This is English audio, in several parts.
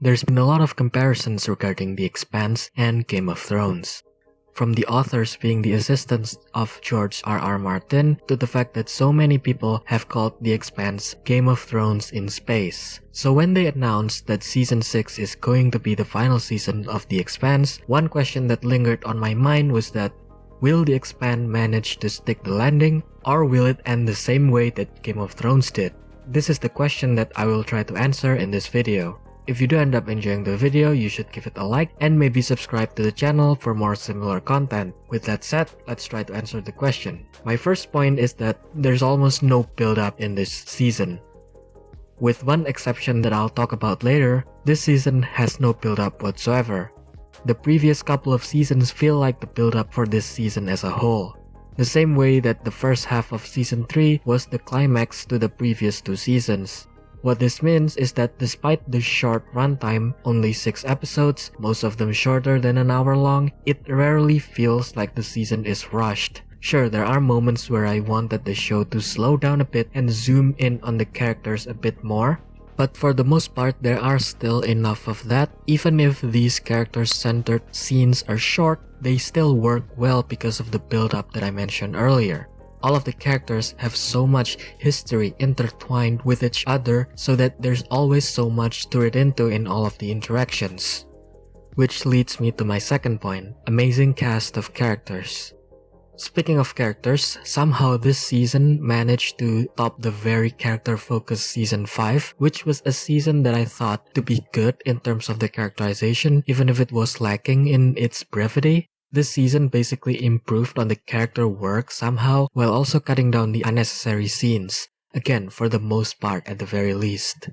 There's been a lot of comparisons regarding The Expanse and Game of Thrones. From the authors being the assistants of George R.R. Martin to the fact that so many people have called The Expanse Game of Thrones in space. So when they announced that Season 6 is going to be the final season of The Expanse, one question that lingered on my mind was that, will The Expanse manage to stick the landing, or will it end the same way that Game of Thrones did? This is the question that I will try to answer in this video. If you do end up enjoying the video, you should give it a like and maybe subscribe to the channel for more similar content. With that said, let's try to answer the question. My first point is that there's almost no build-up in this season. With one exception that I'll talk about later, this season has no build-up whatsoever. The previous couple of seasons feel like the build-up for this season as a whole. The same way that the first half of Season 3 was the climax to the previous two seasons. What this means is that despite the short runtime, only 6 episodes, most of them shorter than an hour long, it rarely feels like the season is rushed. Sure, there are moments where I wanted the show to slow down a bit and zoom in on the characters a bit more, but for the most part there are still enough of that. Even if these character-centered scenes are short, they still work well because of the build-up that I mentioned earlier. All of the characters have so much history intertwined with each other so that there's always so much to read into in all of the interactions. Which leads me to my second point, amazing cast of characters. Speaking of characters, somehow this season managed to top the very character-focused Season 5, which was a season that I thought to be good in terms of the characterization, even if it was lacking in its brevity. This season basically improved on the character work somehow, while also cutting down the unnecessary scenes. Again, for the most part at the very least.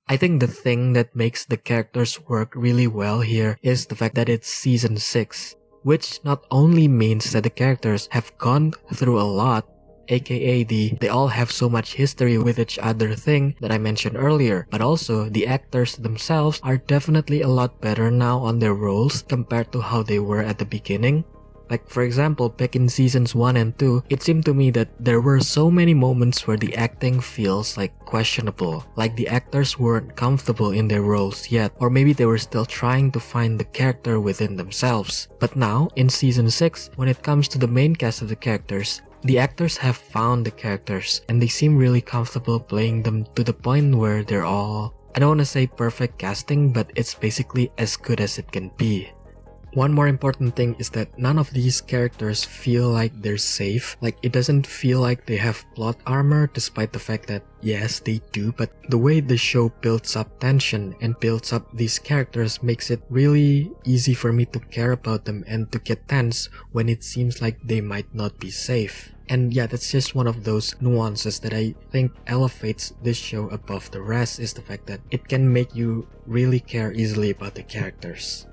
I think the thing that makes the characters work really well here is the fact that it's Season 6. Which not only means that the characters have gone through a lot, aka they all have so much history with each other thing that I mentioned earlier, but also the actors themselves are definitely a lot better now on their roles compared to how they were at the beginning. Like for example, back in Seasons 1 and 2, it seemed to me that there were so many moments where the acting feels like questionable, like the actors weren't comfortable in their roles yet, or maybe they were still trying to find the character within themselves. But now, in Season 6, when it comes to the main cast of the characters, the actors have found the characters, and they seem really comfortable playing them to the point where they're all, I don't want to say perfect casting, but it's basically as good as it can be. One more important thing is that none of these characters feel like they're safe. Like, it doesn't feel like they have plot armor, despite the fact that yes, they do, but the way the show builds up tension and builds up these characters makes it really easy for me to care about them and to get tense when it seems like they might not be safe. And yeah, that's just one of those nuances that I think elevates this show above the rest, is the fact that it can make you really care easily about the characters.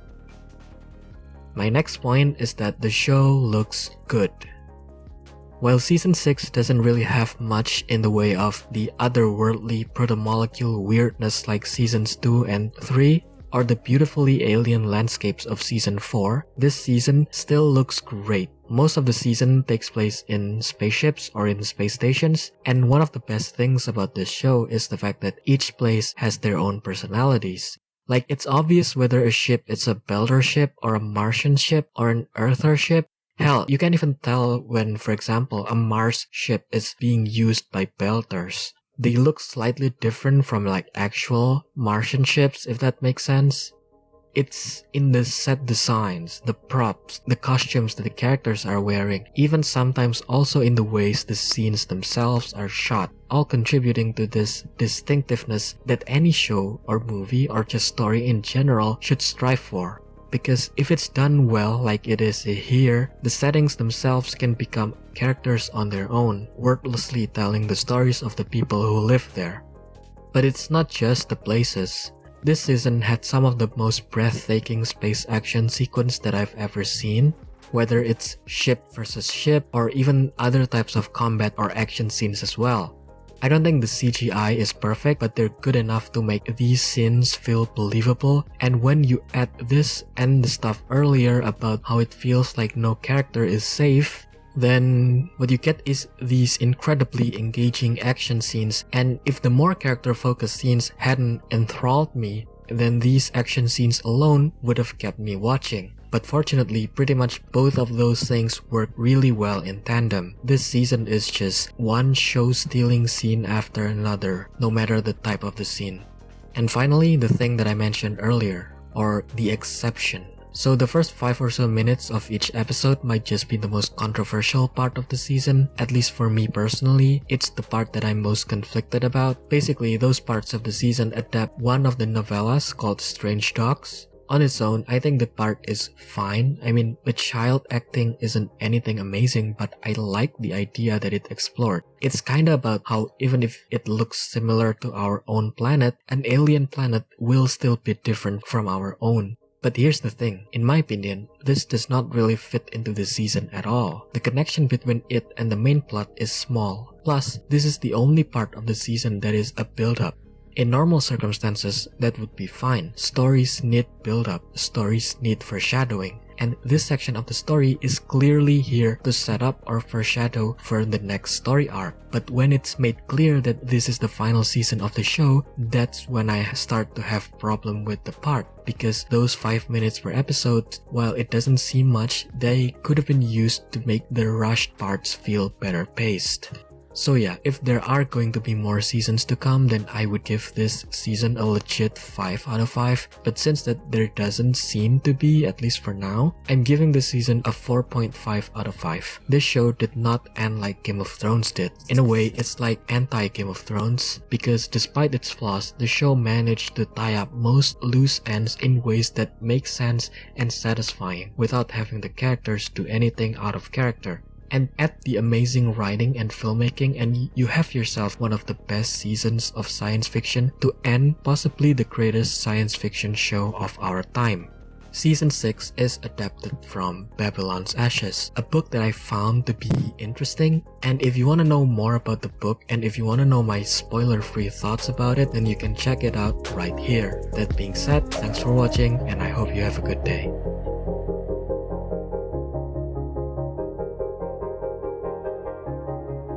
My next point is that the show looks good. While Season 6 doesn't really have much in the way of the otherworldly proto-molecule weirdness like Seasons 2 and 3, or the beautifully alien landscapes of Season 4, this season still looks great. Most of the season takes place in spaceships or in space stations, and one of the best things about this show is the fact that each place has their own personalities. Like, it's obvious whether a ship is a Belter ship or a Martian ship or an Earther ship. Hell, you can even tell when, for example, a Mars ship is being used by Belters. They look slightly different from like actual Martian ships, if that makes sense. It's in the set designs, the props, the costumes that the characters are wearing, even sometimes also in the ways the scenes themselves are shot, all contributing to this distinctiveness that any show or movie or just story in general should strive for. Because if it's done well like it is here, the settings themselves can become characters on their own, wordlessly telling the stories of the people who live there. But it's not just the places. This season had some of the most breathtaking space action sequence that I've ever seen, whether it's ship versus ship or even other types of combat or action scenes as well. I don't think the CGI is perfect, but they're good enough to make these scenes feel believable, and when you add this and the stuff earlier about how it feels like no character is safe, then what you get is these incredibly engaging action scenes. And if the more character-focused scenes hadn't enthralled me, then these action scenes alone would have kept me watching. But fortunately, pretty much both of those things work really well in tandem. This season is just one show-stealing scene after another, no matter the type of the scene. And finally, the thing that I mentioned earlier, or the exception. So the first 5 or so minutes of each episode might just be the most controversial part of the season. At least for me personally, it's the part that I'm most conflicted about. Basically, those parts of the season adapt one of the novellas called Strange Dogs. On its own, I think the part is fine. I mean, the child acting isn't anything amazing, but I like the idea that it explored. It's kinda about how even if it looks similar to our own planet, an alien planet will still be different from our own. But here's the thing, in my opinion, this does not really fit into the season at all. The connection between it and the main plot is small. Plus, this is the only part of the season that is a build-up. In normal circumstances, that would be fine. Stories need build-up, stories need foreshadowing, and this section of the story is clearly here to set up or foreshadow for the next story arc. But when it's made clear that this is the final season of the show, that's when I start to have problem with the part, because those 5 minutes per episode, while it doesn't seem much, they could have been used to make the rushed parts feel better paced. So yeah, if there are going to be more seasons to come, then I would give this season a legit 5 out of 5. But since that there doesn't seem to be, at least for now, I'm giving this season a 4.5 out of 5. This show did not end like Game of Thrones did. In a way, it's like anti-Game of Thrones, because despite its flaws, the show managed to tie up most loose ends in ways that make sense and satisfying without having the characters do anything out of character. And add the amazing writing and filmmaking, and you have yourself one of the best seasons of science fiction to end possibly the greatest science fiction show of our time. Season 6 is adapted from Babylon's Ashes, a book that I found to be interesting. And if you want to know more about the book, and if you want to know my spoiler-free thoughts about it, then you can check it out right here. That being said, thanks for watching, and I hope you have a good day.